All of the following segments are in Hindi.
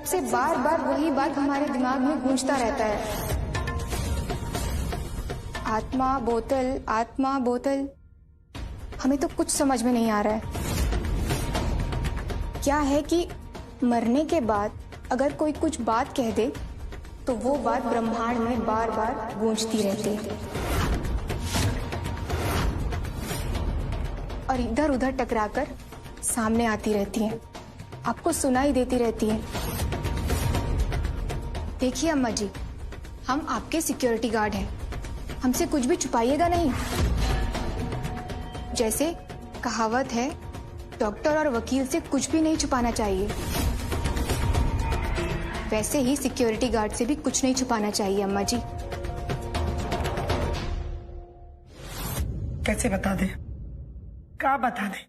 से बार बार वही बात हमारे दिमाग में गूंजता रहता है, आत्मा बोतल, आत्मा बोतल। हमें तो कुछ समझ में नहीं आ रहा है। क्या है कि मरने के बाद अगर कोई कुछ बात कह दे तो वो बात ब्रह्मांड में बार बार गूंजती रहती है और इधर उधर टकराकर सामने आती रहती है, आपको सुनाई देती रहती है। देखिए अम्मा जी, हम आपके सिक्योरिटी गार्ड हैं, हमसे कुछ भी छुपाइएगा नहीं। जैसे कहावत है, डॉक्टर और वकील से कुछ भी नहीं छुपाना चाहिए, वैसे ही सिक्योरिटी गार्ड से भी कुछ नहीं छुपाना चाहिए अम्मा जी। कैसे बता दे? क्या बता दे?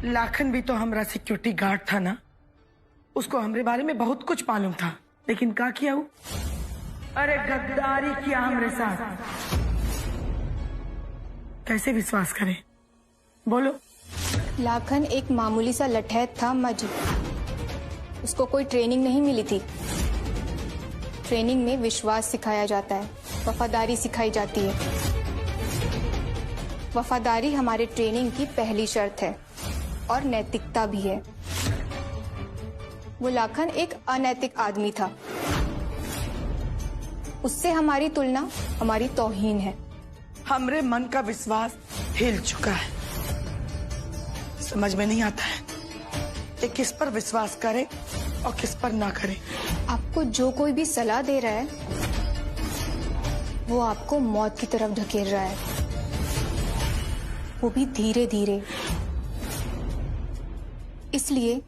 लाखन भी तो हमारा सिक्योरिटी गार्ड था ना, उसको हमारे बारे में बहुत कुछ मालूम था, लेकिन क्या किया वो? अरे गद्दारी किया हमारे साथ। कैसे विश्वास करें? बोलो। लाखन एक मामूली सा लठैत था अम्मा जी, उसको कोई ट्रेनिंग नहीं मिली थी। ट्रेनिंग में विश्वास सिखाया जाता है, वफादारी सिखाई जाती है। वफादारी हमारे ट्रेनिंग की पहली शर्त है और नैतिकता भी है। वो लाखन एक अनैतिक आदमी था, उससे हमारी तुलना हमारी तौहीन है। हमरे मन का विश्वास हिल चुका है, समझ में नहीं आता है कि किस पर विश्वास करे और किस पर ना करे। आपको जो कोई भी सलाह दे रहा है वो आपको मौत की तरफ धकेल रहा है, वो भी धीरे धीरे। इसलिए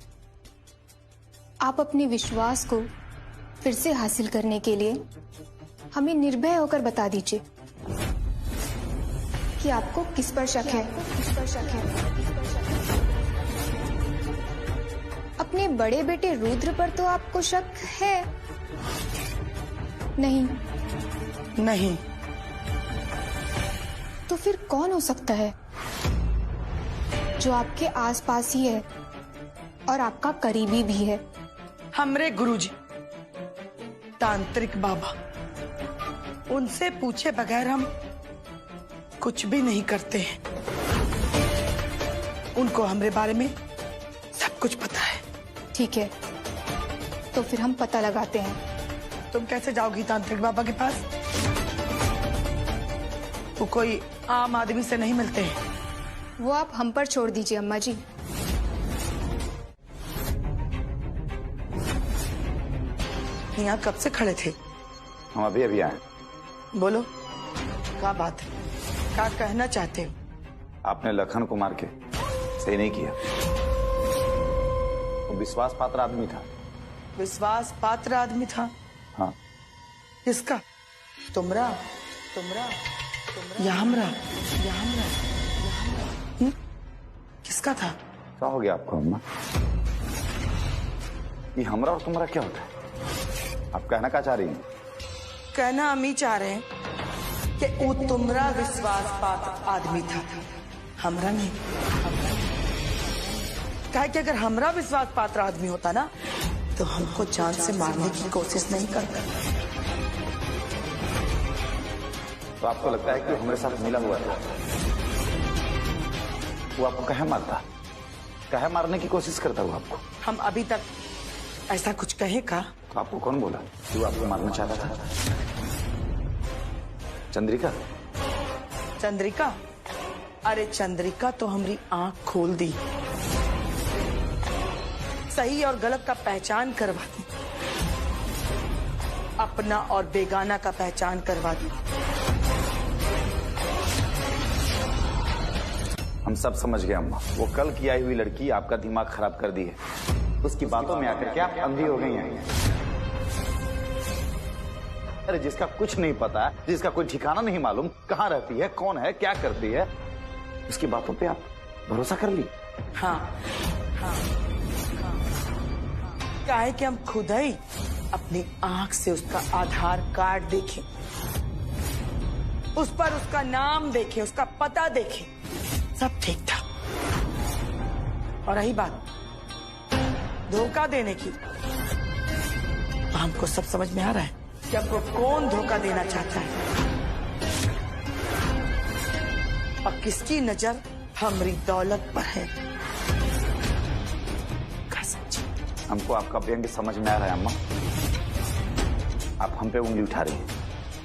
आप अपने विश्वास को फिर से हासिल करने के लिए हमें निर्भय होकर बता दीजिए कि आपको किस पर शक है। अपने बड़े बेटे रुद्र पर तो आपको शक है? नहीं। तो फिर कौन हो सकता है जो आपके आसपास ही है और आपका करीबी भी है? हमरे गुरुजी तांत्रिक बाबा, उनसे पूछे बगैर हम कुछ भी नहीं करते हैं। उनको हमरे बारे में सब कुछ पता है। ठीक है, तो फिर हम पता लगाते हैं। तुम कैसे जाओगी तांत्रिक बाबा के पास? वो कोई आम आदमी से नहीं मिलते हैं। वो आप हम पर छोड़ दीजिए अम्मा जी। यहाँ कब से खड़े थे? हम अभी अभी आए। बोलो, क्या बात है? क्या कहना चाहते हो? आपने लखन को मार के सही नहीं किया। वो विश्वास पात्र आदमी था। विश्वास पात्र आदमी था? हाँ। किसका? तुमरा? या हमरा? किसका था? क्या हो गया आपको अम्मा? ये हमरा और तुम्हारा क्या होता है? आप कहना क्या चाह रही हैं? कहना हम ही चाह रहे हैं कि वो तुमरा विश्वास पात्र आदमी था, हमरा नहीं। कहे कि अगर हमरा विश्वास पात्र आदमी होता ना तो हमको जान से मारने की कोशिश नहीं करता। तो आपको लगता है कि वो हमारे साथ मिला हुआ था? वो आपको कहे मारता, कहे मारने की कोशिश करता वो आपको? हम अभी तक ऐसा कुछ कहे का? तो आपको कौन बोला कि वो आपको मारना चाहता था? चंद्रिका? चंद्रिका? अरे चंद्रिका तो हमारी आंख खोल दी, सही और गलत का पहचान करवा दी, अपना और बेगाना का पहचान करवा दी। हम सब समझ गए अम्मा। वो कल की आई हुई लड़की आपका दिमाग खराब कर दी है। उसकी बातों में आकर के आप अंधी हो गई हैं। अरे जिसका कुछ नहीं पता, जिसका कोई ठिकाना नहीं मालूम, कहाँ रहती है, कौन है, क्या करती है, उसकी बातों पे आप भरोसा कर ली? हाँ। क्या है कि हम खुद ही अपनी आंख से उसका आधार कार्ड देखें, उस पर उसका नाम देखें, उसका पता देखें, सब ठीक था। और रही बात धोखा देने की। हमको सब समझ में आ रहा है कि आपको कौन धोखा देना चाहता है और किसकी नजर हमारी दौलत पर है। हमको आपका व्यंग समझ में आ रहा है अम्मा। आप हम पे उंगली उठा रही हैं।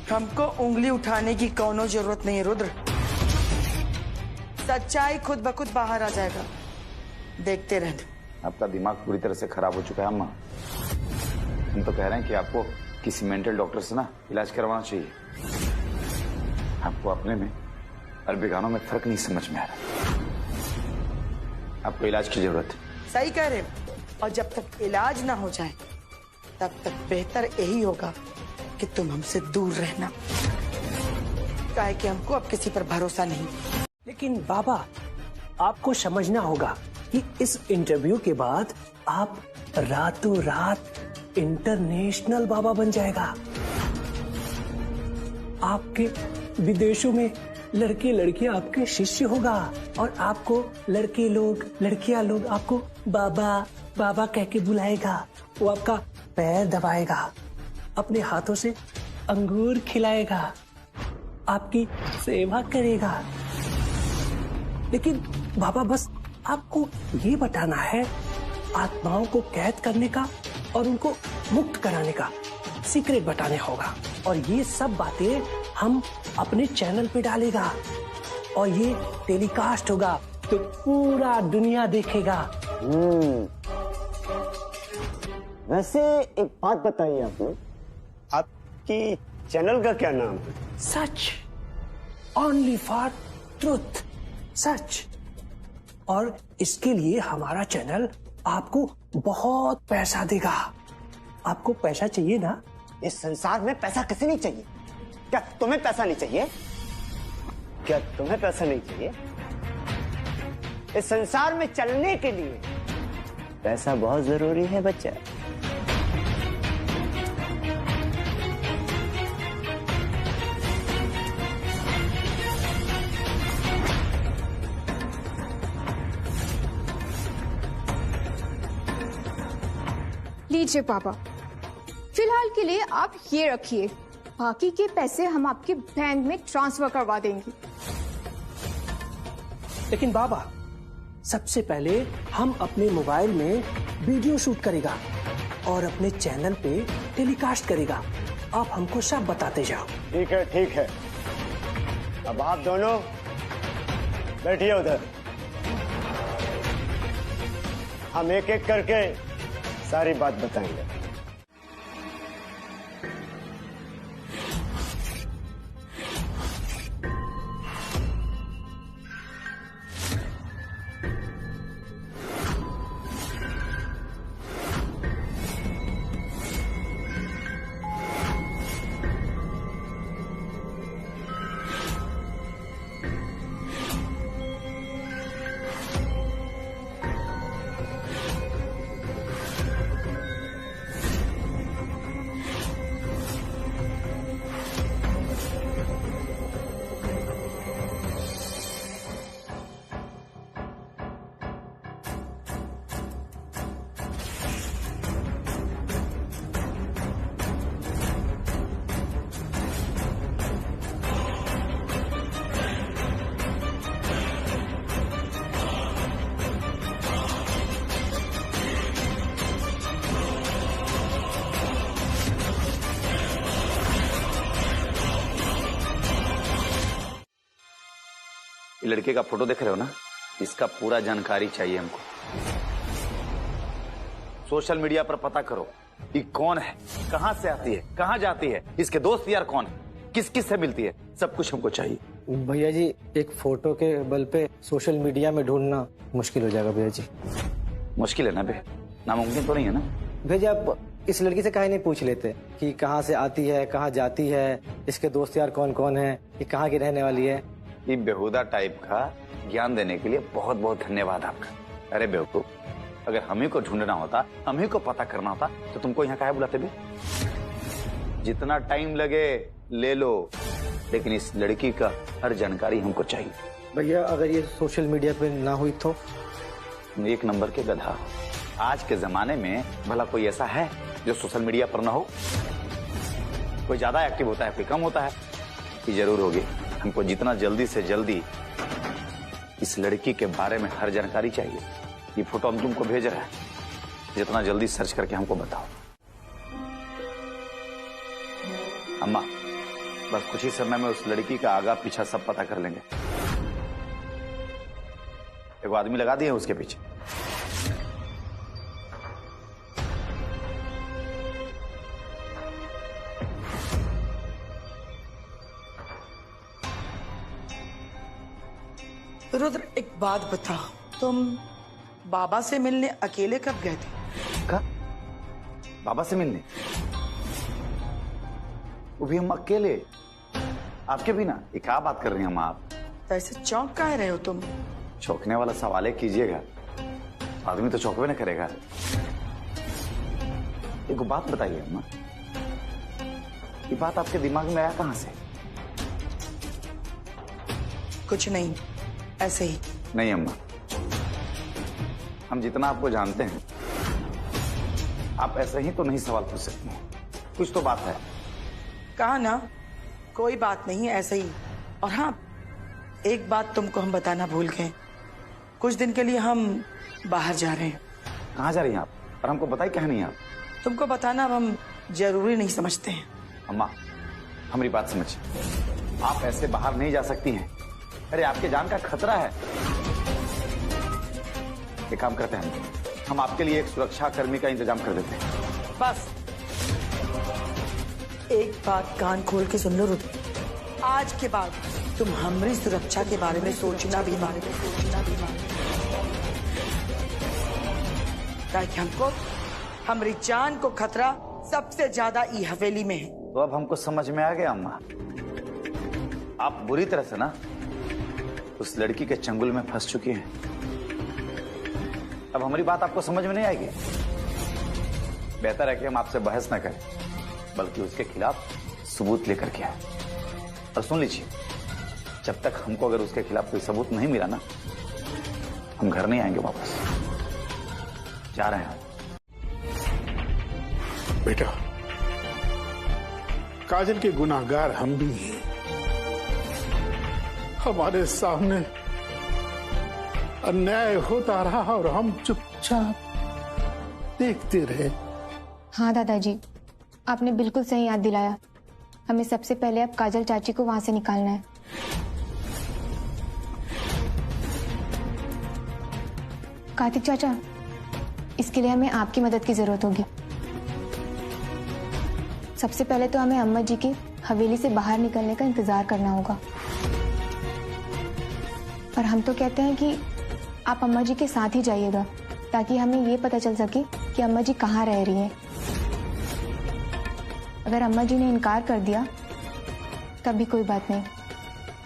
हमको उंगली उठाने की कोनो जरूरत नहीं है रुद्र। सच्चाई खुद ब खुद बाहर आ जाएगा, देखते रहना। आपका दिमाग पूरी तरह से खराब हो चुका है अम्मा। हम तो कह रहे हैं कि आपको किसी मेंटल डॉक्टर से ना इलाज करवाना चाहिए। आपको अपने में और बेगानों में फर्क नहीं समझ में आ रहा। आपको इलाज की जरूरत है। सही कह रहे हो। और जब तक इलाज ना हो जाए तब तक बेहतर यही होगा कि तुम हमसे दूर रहना, काहे कि हमको अब किसी पर भरोसा नहीं। लेकिन बाबा, आपको समझना होगा कि इस इंटरव्यू के बाद आप रातों रात इंटरनेशनल बाबा बन जाएगा। आपके विदेशों में लड़के लड़कियां आपके शिष्य होगा और आपको लड़के लोग लड़कियां लोग आपको बाबा बाबा कह के बुलाएगा। वो आपका पैर दबाएगा, अपने हाथों से अंगूर खिलाएगा, आपकी सेवा करेगा। लेकिन बाबा, बस आपको ये बताना है, आत्माओं को कैद करने का और उनको मुक्त कराने का सीक्रेट बताने होगा। और ये सब बातें हम अपने चैनल पे डालेगा और ये टेलीकास्ट होगा तो पूरा दुनिया देखेगा। वैसे एक बात बताइए आपने, आपकी चैनल का क्या नाम है? सच, ओनली फॉर ट्रुथ, सच। और इसके लिए हमारा चैनल आपको बहुत पैसा देगा। आपको पैसा चाहिए ना? इस संसार में पैसा किसे नहीं चाहिए? क्या तुम्हें पैसा नहीं चाहिए? क्या तुम्हें पैसा नहीं चाहिए? इस संसार में चलने के लिए पैसा बहुत जरूरी है बच्चा। लीजिए पापा, फिलहाल के लिए आप ये रखिए, बाकी के पैसे हम आपके बैंक में ट्रांसफर करवा देंगे। लेकिन बाबा, सबसे पहले हम अपने मोबाइल में वीडियो शूट करेगा और अपने चैनल पे टेलीकास्ट करेगा। आप हमको सब बताते जाओ। ठीक है, ठीक है। अब आप दोनों बैठिए उधर। हम एक एक करके सारी बात बताएंगे। ये लड़के का फोटो देख रहे हो ना, इसका पूरा जानकारी चाहिए हमको। सोशल मीडिया पर पता करो ये कौन है, कहां से आती है, कहां जाती है, इसके दोस्त यार कौन है, किस किस से मिलती है, सब कुछ हमको चाहिए। भैया जी, एक फोटो के बल पे सोशल मीडिया में ढूंढना मुश्किल हो जाएगा भैया जी। मुश्किल है ना बे, नामुमकिन तो नहीं है ना। भैया जी, आप इस लड़की से काहे नहीं पूछ लेते कि कहाँ से आती है, कहाँ जाती है, इसके दोस्त यार कौन कौन है, ये कहाँ की रहने वाली है। ये बेहुदा टाइप का ज्ञान देने के लिए बहुत बहुत धन्यवाद आपका। अरे बेवकूफ, अगर हम ही को ढूंढना होता, हम ही को पता करना होता तो तुमको यहाँ काहे बुलाते भी? जितना टाइम लगे ले लो, लेकिन इस लड़की का हर जानकारी हमको चाहिए। भैया, अगर ये सोशल मीडिया पे ना हुई तो? एक नंबर के गधा। आज के जमाने में भला कोई ऐसा है जो सोशल मीडिया पर ना हो? कोई ज्यादा एक्टिव होता है, कोई कम होता है? ये जरूर होगी। हमको जितना जल्दी से जल्दी इस लड़की के बारे में हर जानकारी चाहिए। ये फोटो हम तुमको भेज रहे हैं, जितना जल्दी सर्च करके हमको बताओ। अम्मा, बस कुछ ही समय में उस लड़की का आगा पीछा सब पता कर लेंगे। एक आदमी लगा दिए उसके पीछे। रुद्र, एक बात बताओ, तुम बाबा से मिलने अकेले कब गए थे? का? बाबा से मिलने? वो भी हम अकेले, आपके बिना? ये क्या बात कर रही हैं अम्मा आप? तो ऐसे चौंक काहे रहे हो तुम? चौंकने वाला सवाल है कीजिएगा, आदमी तो चौंकवे न करेगा। एक बात बताइए अम्मा, ये बात आपके दिमाग में आया कहां से? कुछ नहीं, ऐसे ही। नहीं अम्मा, हम जितना आपको जानते हैं, आप ऐसे ही तो नहीं सवाल पूछ सकते हैं। कुछ तो बात है। कहा ना, कोई बात नहीं, ऐसे ही। और हाँ, एक बात तुमको हम बताना भूल गए। कुछ दिन के लिए हम बाहर जा रहे हैं। कहाँ जा रही हैं आप? और हमको बताई क्या नहीं आप? तुमको बताना अब हम जरूरी नहीं समझते हैं। अम्मा, हमारी बात समझिए, आप ऐसे बाहर नहीं जा सकती हैं। अरे आपके जान का खतरा है। एक काम करते हैं, हम आपके लिए एक सुरक्षा कर्मी का इंतजाम कर देते हैं। बस एक बात कान खोल के सुन लो रुद्र, आज के बाद तुम हमारी सुरक्षा के बारे में सोचना भी मत, ताकि हमको हमारी जान को खतरा सबसे ज्यादा ई हवेली में है। तो अब हमको समझ में आ गया अम्मा, आप बुरी तरह से ना उस लड़की के चंगुल में फंस चुकी हैं। अब हमारी बात आपको समझ में नहीं आएगी। बेहतर है कि हम आपसे बहस न करें, बल्कि उसके खिलाफ सबूत लेकर के आए। और सुन लीजिए, जब तक हमको अगर उसके खिलाफ कोई सबूत नहीं मिला ना, हम घर नहीं आएंगे वापस। जा रहे हैं बेटा, काजल के गुनाहगार हम भी हैं। हमारे सामने अन्याय होता रहा और हम चुपचाप देखते रहे। हाँ दादाजी, आपने बिल्कुल सही याद दिलाया। हमें सबसे पहले अब काजल चाची को वहां से निकालना है। कार्तिक चाचा, इसके लिए हमें आपकी मदद की जरूरत होगी। सबसे पहले तो हमें अम्मा जी की हवेली से बाहर निकलने का इंतजार करना होगा। और हम तो कहते हैं कि आप अम्मा जी के साथ ही जाइएगा, ताकि हमें ये पता चल सके कि अम्मा जी कहाँ रह रही हैं। अगर अम्मा जी ने इनकार कर दिया तब भी कोई बात नहीं,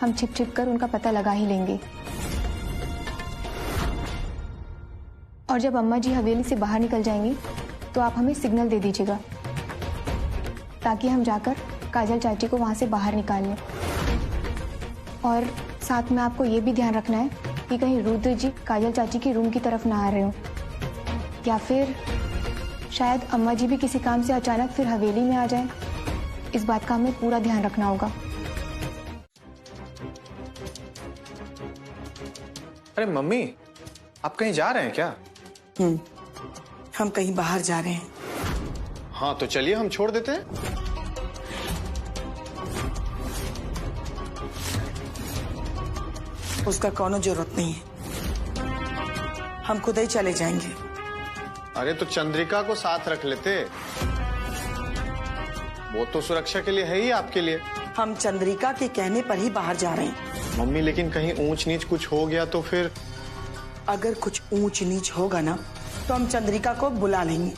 हम छिप छिप कर उनका पता लगा ही लेंगे। और जब अम्मा जी हवेली से बाहर निकल जाएंगी तो आप हमें सिग्नल दे दीजिएगा, ताकि हम जाकर काजल चाची को वहां से बाहर निकाल लें। और साथ में आपको ये भी ध्यान रखना है कि कहीं रुद्र जी काजल चाची की रूम की तरफ ना आ रहे हो, या फिर शायद अम्मा जी भी किसी काम से अचानक फिर हवेली में आ जाए। इस बात का हमें पूरा ध्यान रखना होगा। अरे मम्मी, आप कहीं जा रहे हैं क्या? हम कहीं बाहर जा रहे हैं। हाँ तो चलिए, हम छोड़ देते हैं। उसका कोनो जरूरत नहीं है, हम खुद ही चले जाएंगे। अरे तो चंद्रिका को साथ रख लेते, वो तो सुरक्षा के लिए है ही आपके लिए। हम चंद्रिका के कहने पर ही बाहर जा रहे हैं। मम्मी, लेकिन कहीं ऊंच नीच कुछ हो गया तो फिर? अगर कुछ ऊंच नीच होगा ना, तो हम चंद्रिका को बुला लेंगे।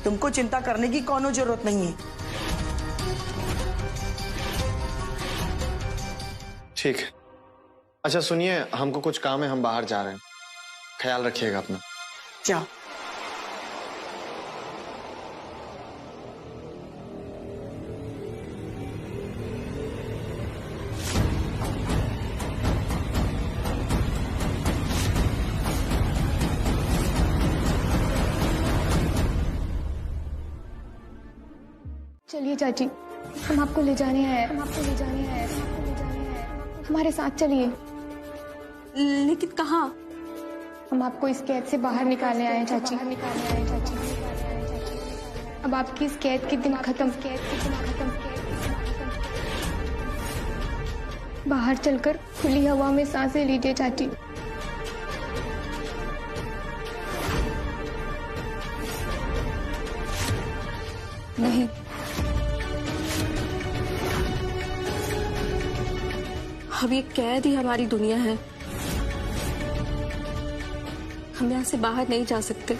तुमको चिंता करने की कोनो जरूरत नहीं है। ठीक है। अच्छा सुनिए, हमको कुछ काम है, हम बाहर जा रहे हैं। ख्याल रखिएगा अपना। जाओ। चलिए चाची, हम आपको ले जाने आए हैं, हमारे साथ चलिए। लेकिन कहाँ? हम आपको इस कैद से बाहर निकालने आए हैं चाची। अब आपकी इस कैद के दिन खत्म। बाहर चलकर खुली हवा में सांसें लीजिए चाची। नहीं, अब ये कैद ही हमारी दुनिया है। हम यहाँ से बाहर नहीं जा सकते,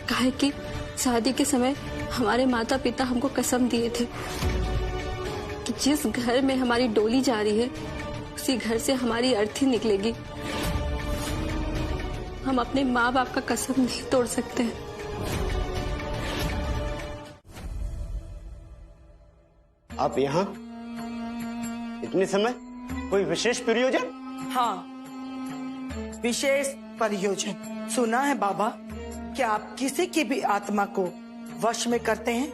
काहे कि शादी के समय हमारे माता पिता हमको कसम दिए थे कि जिस घर में हमारी डोली जा रही है उसी घर से हमारी अर्थी निकलेगी। हम अपने माँ बाप का कसम नहीं तोड़ सकते हैं। आप यहाँ इतने समय? कोई विशेष प्रयोजन? हाँ, विशेष प्रयोजन। सुना है बाबा कि आप किसी की भी आत्मा को वश में करते हैं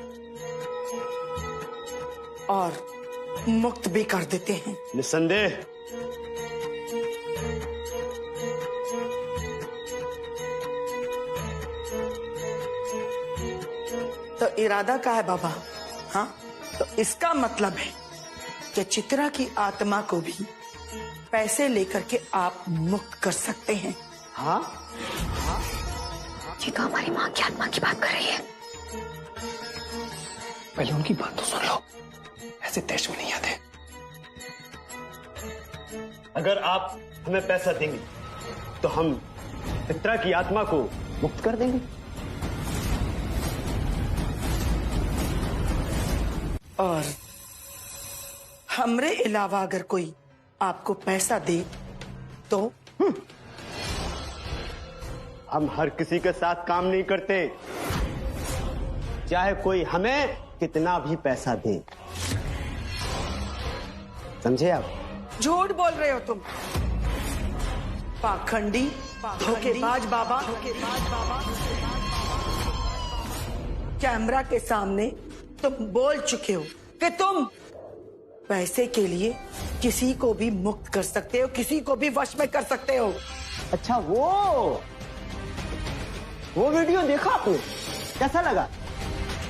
और मुक्त भी कर देते हैं। निस्संदेह। तो इरादा क्या है बाबा? हाँ, तो इसका मतलब है कि चित्रा की आत्मा को भी पैसे लेकर के आप मुक्त कर सकते हैं। हाँ, ये तो हमारी माँ की आत्मा की बात कर रही है। पहले उनकी बात तो सुन लो, ऐसे देश में नहीं आते। अगर आप हमें पैसा देंगे तो हम चित्रा की आत्मा को मुक्त कर देंगे। और हमरे अलावा अगर कोई आपको पैसा दे तो? हम हर किसी के साथ काम नहीं करते, चाहे कोई हमें कितना भी पैसा दे। समझे आप? झूठ बोल रहे हो तुम, पाखंडी, धोखेबाज बाबा। कैमरा के सामने तुम बोल चुके हो कि तुम पैसे के लिए किसी को भी मुक्त कर सकते हो, किसी को भी वश में कर सकते हो। अच्छा, वो वीडियो देखा आपने? कैसा लगा?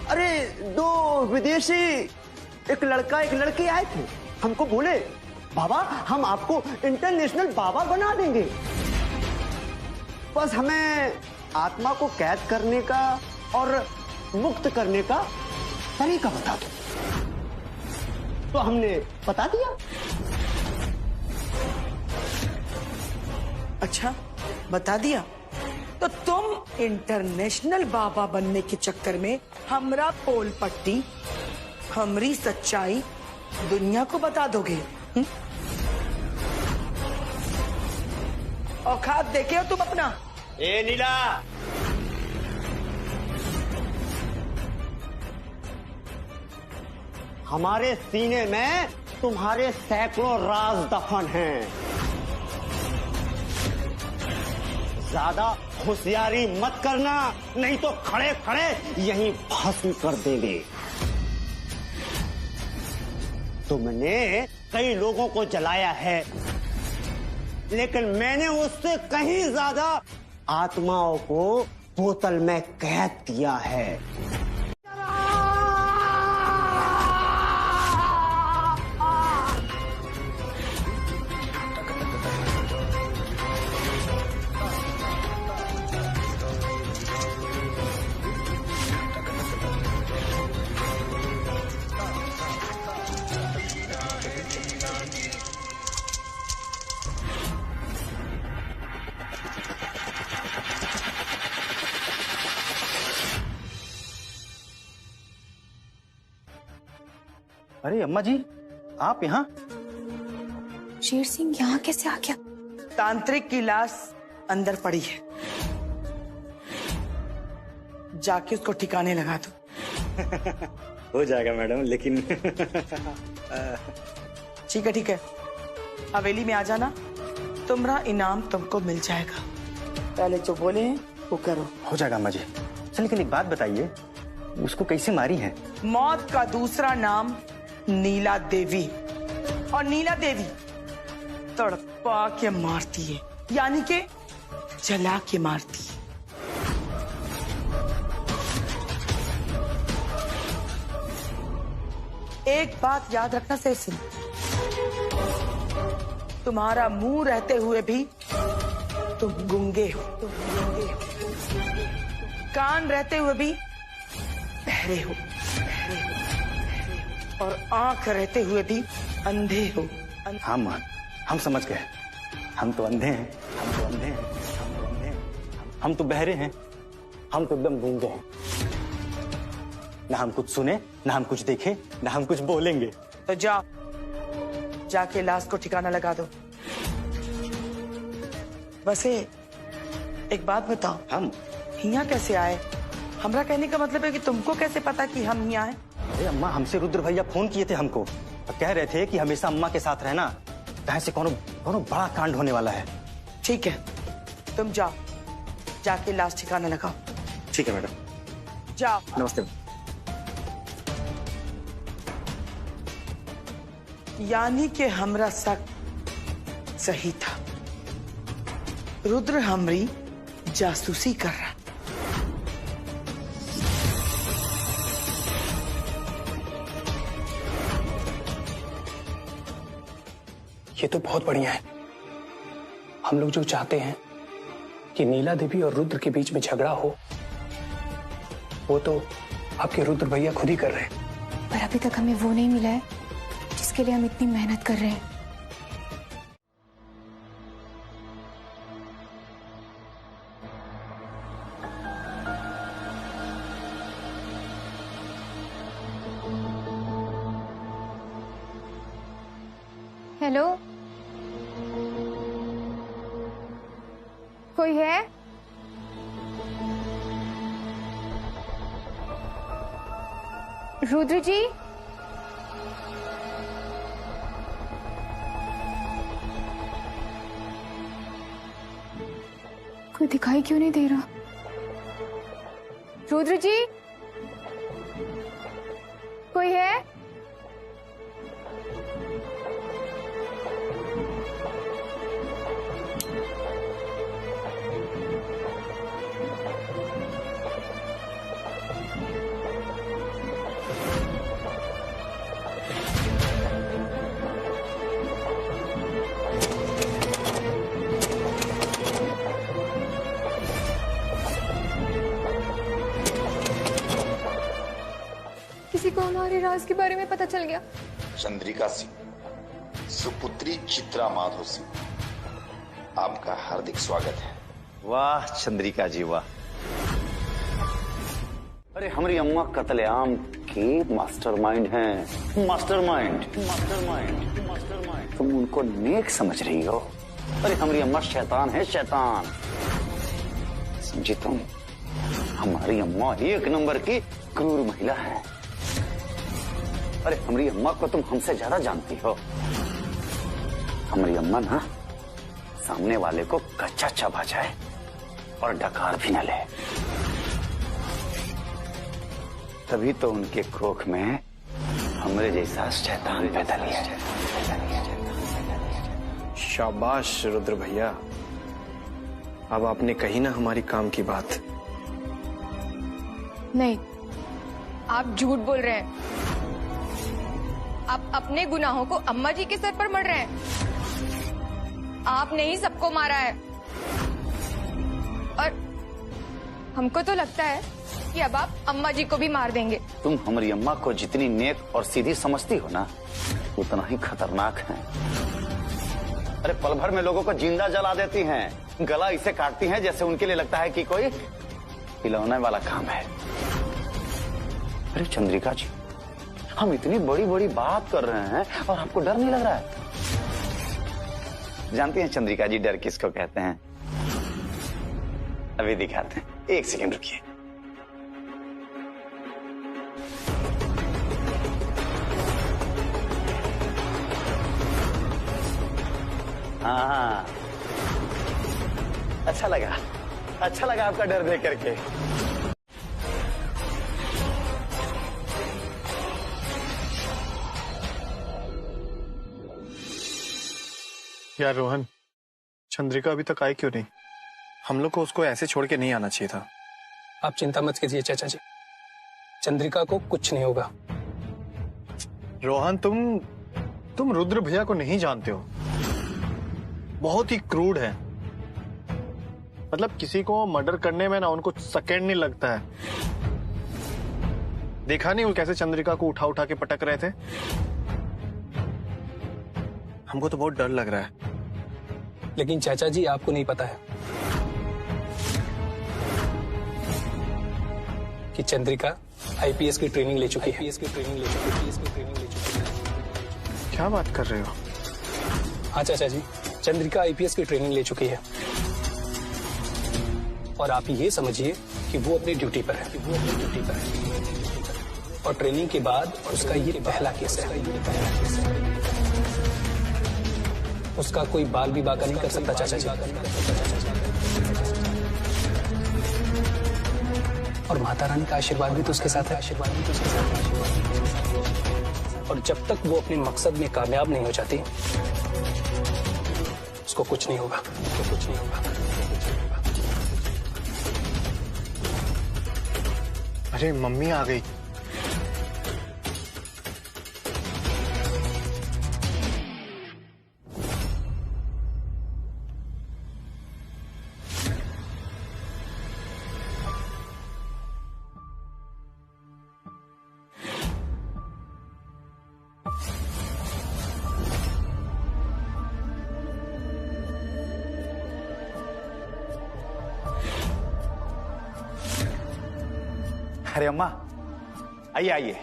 अरे, दो विदेशी, एक लड़का एक लड़की आए थे, हमको बोले बाबा हम आपको इंटरनेशनल बाबा बना देंगे, बस हमें आत्मा को कैद करने का और मुक्त करने का तरीका बता दो। तो हमने बता दिया। अच्छा, बता दिया? तो तुम इंटरनेशनल बाबा बनने के चक्कर में हमरा पोल पट्टी, हमरी सच्चाई दुनिया को बता दोगे? औकात देखे हो तुम अपना? ए नीला, हमारे सीने में तुम्हारे सैकड़ों राज दफन हैं। ज्यादा होशियारी मत करना, नहीं तो खड़े खड़े यहीं भस्म कर देंगे। तुमने कई लोगों को जलाया है, लेकिन मैंने उससे कहीं ज्यादा आत्माओं को बोतल में कैद किया है। अरे अम्मा जी, आप यहाँ? शेर सिंह यहाँ कैसे आ गया? तांत्रिक की लाश अंदर पड़ी है, जाके उसको ठिकाने लगा दो। हो जाएगा मैडम, लेकिन ठीक है, हवेली में आ जाना, तुम्हारा इनाम तुमको मिल जाएगा। पहले जो बोले हैं वो करो। हो जाएगा अम्मा जी। चल, लेकिन एक बात बताइए, उसको कैसे मारी है? मौत का दूसरा नाम नीला देवी, और नीला देवी तड़पा के मारती है, यानी कि जला के मारती है। एक बात याद रखना सेसिन, तुम्हारा मुंह रहते हुए भी तुम गूंगे हो, कान रहते हुए भी बहरे हो, और आंख रहते हुए भी अंधे हो। हाँ मां, हम समझ गए। हम तो अंधे हैं, हम तो अंधे हैं, हम तो अंधे हैं, हम तो बहरे हैं, हम तो एकदम गूंगे हैं। ना हम कुछ सुने, ना हम कुछ देखे, ना हम कुछ बोलेंगे। तो जाओ, जाके लाश को ठिकाना लगा दो। वैसे एक बात बताओ, हम यहाँ कैसे आए? हमरा कहने का मतलब है कि तुमको कैसे पता कि हम यहाँ आए? अरे अम्मा, हमसे रुद्र भैया फोन किए थे हमको और कह रहे थे कि हमेशा अम्मा के साथ रहना, कहीं से कोनो बड़ा कांड होने वाला है। ठीक है, तुम जाओ, जाके लाश ठिकाना लगाओ। ठीक है मैडम, जाओ। नमस्ते। यानी कि हमरा शक सही था, रुद्र हमरी जासूसी कर रहा। ये तो बहुत बढ़िया है। हम लोग जो चाहते हैं कि नीला देवी और रुद्र के बीच में झगड़ा हो, वो तो आपके रुद्र भैया खुद ही कर रहे हैं। पर अभी तक हमें वो नहीं मिला है जिसके लिए हम इतनी मेहनत कर रहे हैं। हेलो, कोई है? रुद्र जी, कोई दिखाई क्यों नहीं दे रहा? रुद्र जी, कोई है? किसी को हमारे राज के बारे में पता चल गया। चंद्रिका सिंह, सुपुत्री चित्रा माधो सिंह, आपका हार्दिक स्वागत है। वाह चंद्रिका जी वाह। अरे हमारी अम्मा कत्लेआम की मास्टरमाइंड हैं। Mastermind, mastermind, mastermind. तुम उनको नेक समझ रही हो? अरे हमारी अम्मा शैतान है, शैतान। समझी तुम? हमारी अम्मा एक नंबर की क्रूर महिला है। अरे हमारी अम्मा को तुम हमसे ज्यादा जानती हो। हमारी अम्मा ना सामने वाले को कच्चा चबा जाए और डकार भी न ले, तभी तो उनके कोख में हमरे जैसा शैतान पैदा लिया जाए। शाबाश रुद्र भैया, अब आपने कही ना हमारी काम की बात। नहीं, आप झूठ बोल रहे हैं। आप अपने गुनाहों को अम्मा जी के सर पर मढ़ रहे हैं। आपने ही सबको मारा है, और हमको तो लगता है कि अब आप अम्मा जी को भी मार देंगे। तुम हमारी अम्मा को जितनी नेक और सीधी समझती हो ना, उतना ही खतरनाक है। अरे पल भर में लोगों को जिंदा जला देती हैं, गला इसे काटती हैं जैसे उनके लिए लगता है कि कोई खिलौने वाला काम है। अरे चंद्रिका जी, हम इतनी बड़ी बड़ी बात कर रहे हैं और आपको डर नहीं लग रहा है? जानती हैं चंद्रिका जी डर किसको कहते हैं? अभी दिखाते हैं, एक सेकंड रुकिए। हाँ, अच्छा लगा, अच्छा लगा आपका डर देख करके। यार रोहन, चंद्रिका अभी तक आई क्यों नहीं? हम लोग को उसको ऐसे छोड़ के नहीं आना चाहिए था। आप चिंता मत कीजिए चाचा जी, चंद्रिका को कुछ नहीं होगा। रोहन, तुम रुद्र भैया को नहीं जानते हो। बहुत ही क्रूड है। मतलब किसी को मर्डर करने में ना उनको सेकंड नहीं लगता है। देखा नहीं वो कैसे चंद्रिका को उठा उठा के पटक रहे थे? हमको तो बहुत डर लग रहा है। लेकिन चाचा जी आपको नहीं पता है कि चंद्रिका आईपीएस की ट्रेनिंग ले चुकी है। क्या बात कर रहे हो? हाँ चाचा जी, चंद्रिका आईपीएस की ट्रेनिंग ले चुकी है और आप ये समझिए कि वो अपनी ड्यूटी पर है। और ट्रेनिंग के बाद उसका ये पहला केस है। उसका कोई बाल भी बाका नहीं कर सकता चाचा जी। और माता रानी का आशीर्वाद भी तो उसके साथ है। और जब तक वो अपने मकसद में कामयाब नहीं हो जाती, उसको कुछ नहीं होगा। अरे मम्मी आ गई। अरे अम्मा, आइए आइए।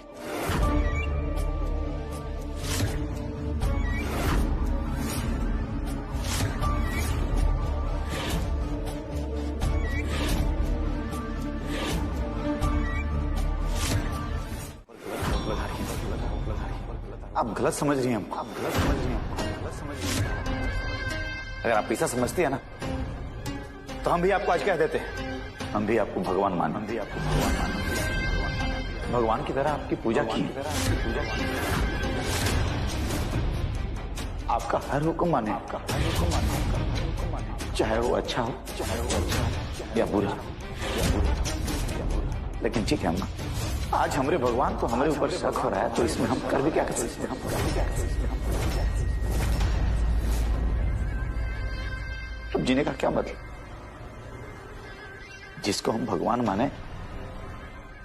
आप गलत समझ रही हैं हमको। अगर आप ऐसा समझती है ना, तो हम भी आपको आज कह देते हैं, हम भी आपको भगवान मानो। भगवान की तरह आपकी पूजा की, आपका हर हुक्म माने, चाहे वो अच्छा हो या बुरा। लेकिन ठीक है अम्मा, आज हमारे भगवान को हमारे ऊपर शक हो रहा है, तो इसमें हम कर भी क्या कर सकते हैं? अब जीने का क्या मतलब? जिसको हम भगवान माने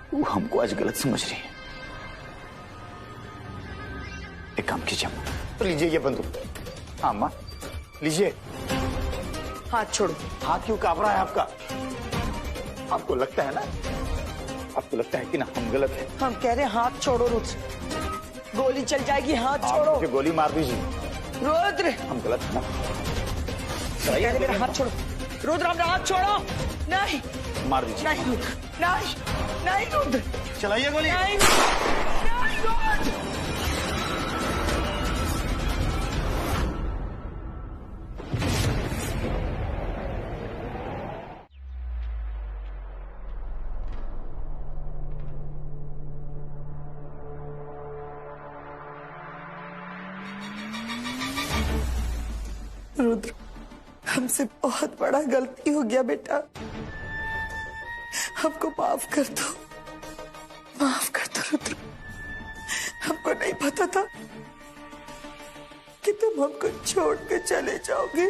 वो हमको आज गलत समझ रही है। एक काम कीजिए अम्मा, तो लीजिए ये बंदूक। हाँ अम्मा, लीजिए। हाथ छोड़ो। हाथ क्यों कांप रहा है आपका? आपको लगता है ना, आपको लगता है कि ना हम गलत हैं? हम कह रहे हैं हाथ छोड़ो रुद्र, गोली चल जाएगी। हाथ छोड़ो। मुझे गोली मार दीजिए रुद्र। हम गलत हैं ना? मेरा हाथ छोड़ो रुद्र, अपना हाथ छोड़ो। नहीं मार दीजिए। नहीं रुद्र, नहीं नहीं रुद्र, चलाइए गोली। नहीं नहीं रुद्र। रुद्र, हमसे बहुत बड़ा गलती हो गया बेटा, हमको माफ कर दो, माफ कर दो रुद्र। हमको नहीं पता था कि तुम हमको छोड़ के चले जाओगे।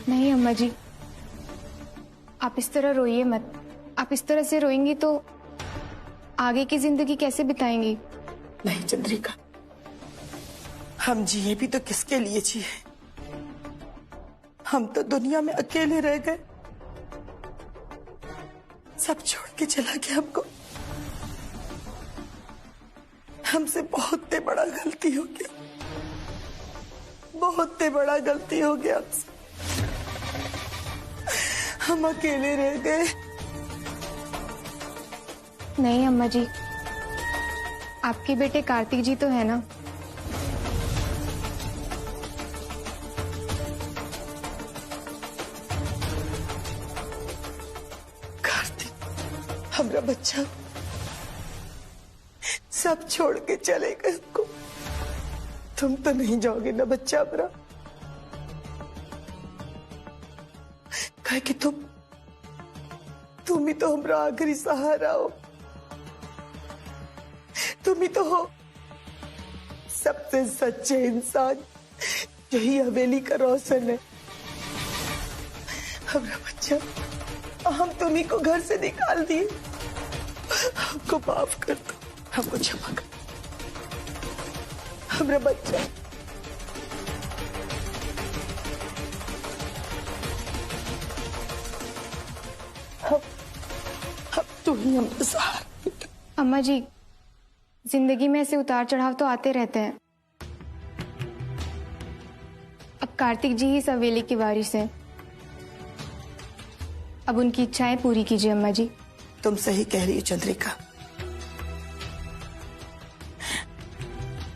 नहीं अम्मा जी, आप इस तरह रोइए मत। आप इस तरह से रोएंगी तो आगे की जिंदगी कैसे बिताएंगी? नहीं चंद्रिका, हम जिए भी तो किसके लिए जिए? हम तो दुनिया में अकेले रह गए, सब छोड़ के चला गया हमको। हमसे बहुत बड़ा गलती हो गया, बहुत बड़ा गलती हो गया हमसे। हम अकेले रह गए, नहीं अम्मा जी, आपके बेटे कार्तिक जी तो है ना। कार्तिक हमारा बच्चा सब छोड़ के चलेगा इसको। तुम तो नहीं जाओगे ना बच्चा हमारा, काहे कि तुम ही तो हमारा आखिरी सहारा हो। तुम ही तो हो सबसे सच्चे इंसान, यही हवेली का रोशन है। हमारा बच्चा हम तुम्ही को घर से निकाल दिए, हमको माफ कर दो, हमको क्षमा कर। हमारा बच्चा हम तो ही हम सहारा। अम्मा जी, जिंदगी में ऐसे उतार चढ़ाव तो आते रहते हैं। अब कार्तिक जी ही इस हवेली की वारिस हैं। अब उनकी इच्छाएं पूरी कीजिए अम्मा जी। तुम सही कह रही हो चंद्रिका।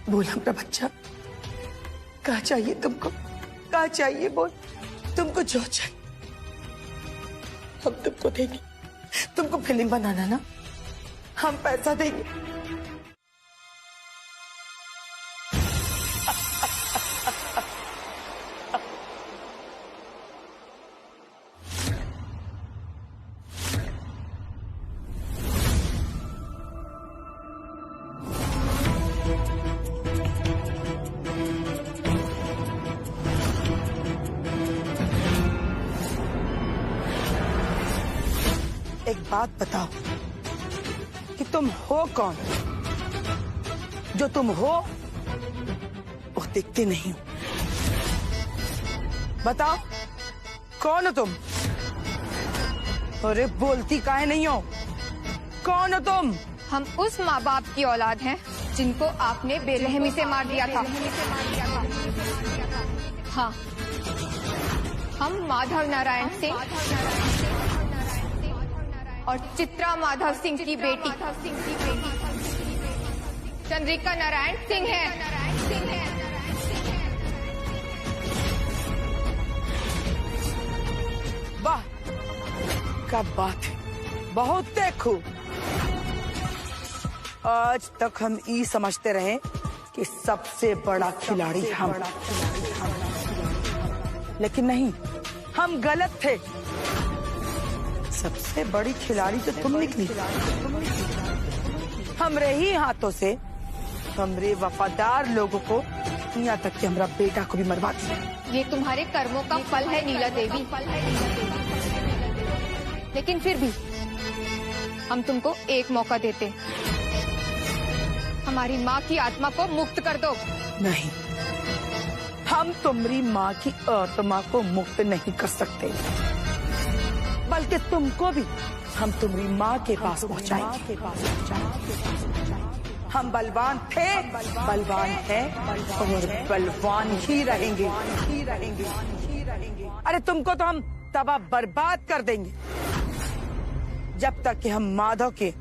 बोल हमारा बच्चा, क्या चाहिए तुमको? क्या चाहिए बोल, तुमको जो चाहिए हम तुमको देंगे। तुमको फिल्म बनाना ना, हम पैसा देंगे। एक बात बताओ कि तुम हो कौन? जो तुम हो वो दिखते नहीं हो। बताओ कौन हो तुम? अरे बोलती काहे नहीं हो? कौन हो तुम? हम उस माँ बाप की औलाद हैं जिनको आपने बेरहमी से मार दिया था। हाँ, हम माधव नारायण सिंह और चित्रा माधव सिंह की बेटी चंद्रिका नारायण सिंह है। वाह, क्या बात है, बहुत देखो। आज तक हम ये समझते रहे कि सबसे बड़ा खिलाड़ी हम, लेकिन नहीं, हम गलत थे। सबसे बड़ी खिलाड़ी तो तुम निकली। हमरे ही हाथों से हमरे वफादार लोगों को, यहाँ तक कि हमारा बेटा को भी मरवा दिया। ये तुम्हारे कर्मों का फल है नीला देवी। लेकिन फिर भी हम तुमको एक मौका देते। हमारी माँ की आत्मा को मुक्त कर दो। नहीं, हम तुम्हारी माँ की आत्मा को मुक्त नहीं कर सकते, बल्कि तुमको भी हम तुम्हारी माँ के पास पहुँचाएंगे। हम बलवान थे, बलवान हैं और बलवान ही रहेंगे। अरे तुमको तो हम तबाह बर्बाद कर देंगे जब तक कि हम माधव के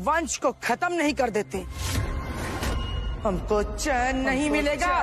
वंश को खत्म नहीं कर देते। हमको चैन नहीं मिलेगा।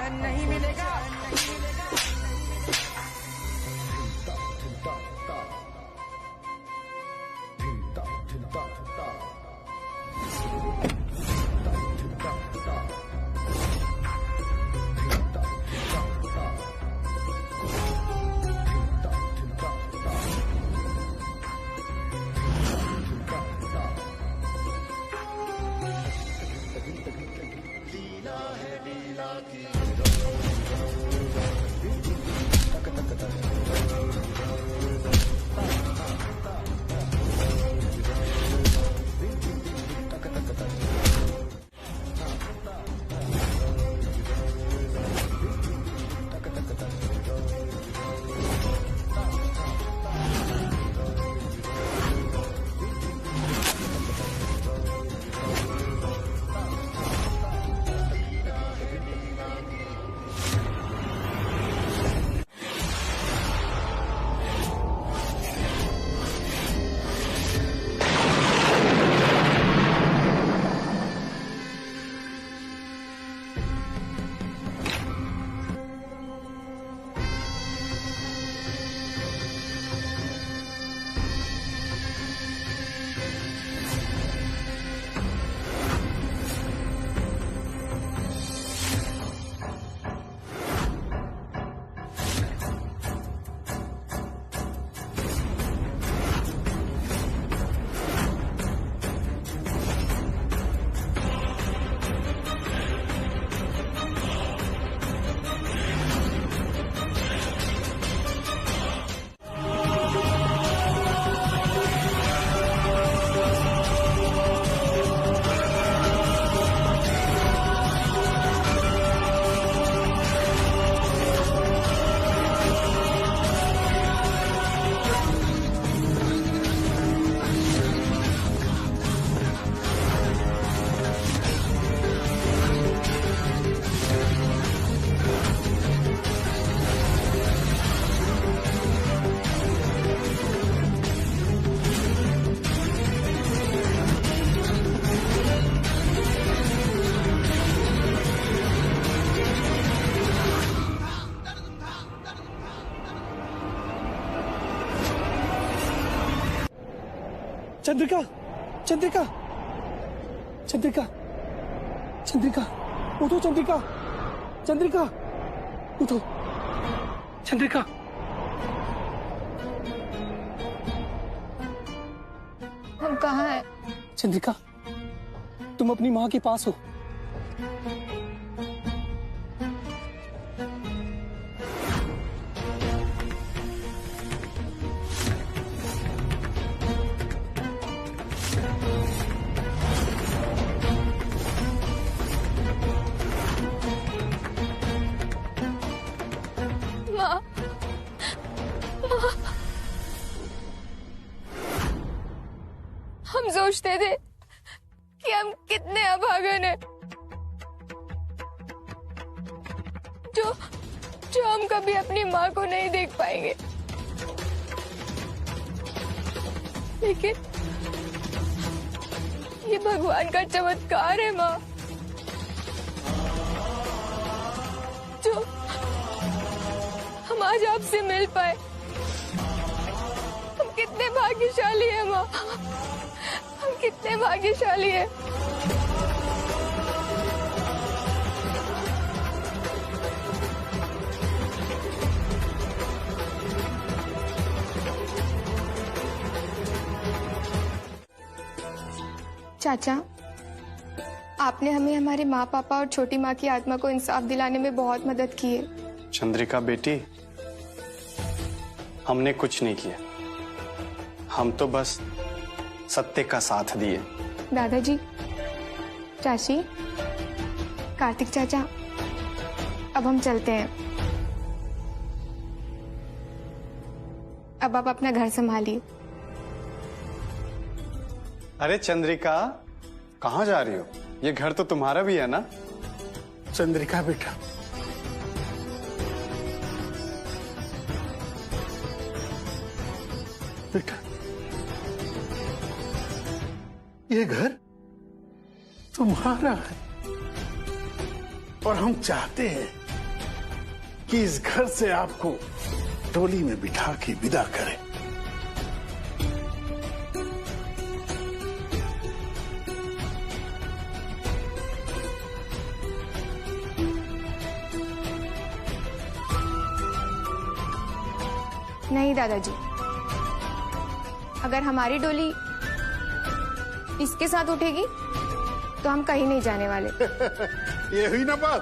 चंद्रिका, चंद्रिका, चंद्रिका, चंद्रिका, उठो चंद्रिका, चंद्रिका, उठो चंद्रिका। हम कहाँ हैं? चंद्रिका, तुम अपनी माँ के पास हो। माँ, माँ, हम सोचते थे कि हम कितने अभागन हैं, जो हम कभी अपनी माँ को नहीं देख पाएंगे। लेकिन ये भगवान का चमत्कार है माँ, जो हम आज आपसे मिल पाए। हम कितने भाग्यशाली हैं माँ, हम कितने भाग्यशाली हैं। चाचा, आपने हमें हमारे माँ पापा और छोटी माँ की आत्मा को इंसाफ दिलाने में बहुत मदद की है। चंद्रिका बेटी, हमने कुछ नहीं किया, हम तो बस सत्य का साथ दिए। दादाजी, चाची, कार्तिक चाचा, अब हम चलते हैं। अब आप अपना घर संभालिए। अरे चंद्रिका, कहाँ जा रही हो? ये घर तो तुम्हारा भी है ना? चंद्रिका बेटा, बेटा, ये घर तुम्हारा है और हम चाहते हैं कि इस घर से आपको डोली में बिठा के विदा करें। नहीं दादाजी, अगर हमारी डोली इसके साथ उठेगी तो हम कहीं नहीं जाने वाले। ये हुई ना बात।